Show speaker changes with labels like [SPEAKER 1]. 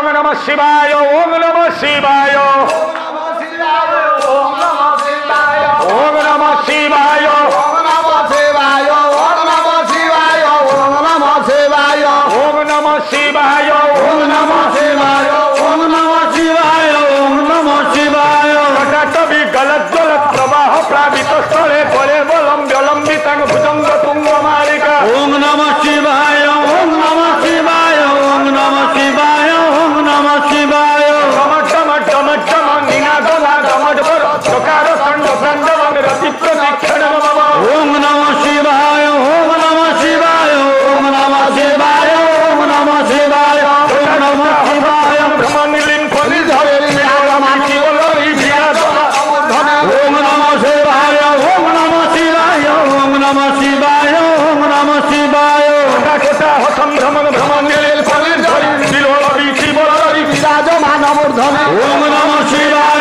[SPEAKER 1] ओम नमः शिवाय ओम नमः शिवाय ओम नमः शिवाय ओम नमः शिवाय ओम नमः शिवाय ओम नमः शिवाय ओम नमः शिवाय ओम नमः शिवाय ओम नमः शिवाय ओम नमः शिवाय कटाटवी गलत जलत प्रवाह प्लावित स्थले बले बलम विलंबितं भुजंग तुंग मालिका ओम नमः शिवाय ओम नमः शिवाय ओम नमः शिवाय ओम नमः शिवाय डम डम डम निनाद नाद बर चकार संड संड रति प्रतिक्षण ओम नमः शिवाय ओम नमः शिवाय ओम नमः शिवाय ओम नमः शिवाय ओम नमः शिवाय ब्रह्मनिलिन फलि धरे माटी वलरी विराज ओम नमः शिवाय ओम नमः शिवाय ओम नमः शिवाय ओम नमः शिवाय कोटा हसम भ्रमण भ्रमनिलिन फलि धरे दिलोल बीची वलरी विराज मानव धने ओम नमः शिवाय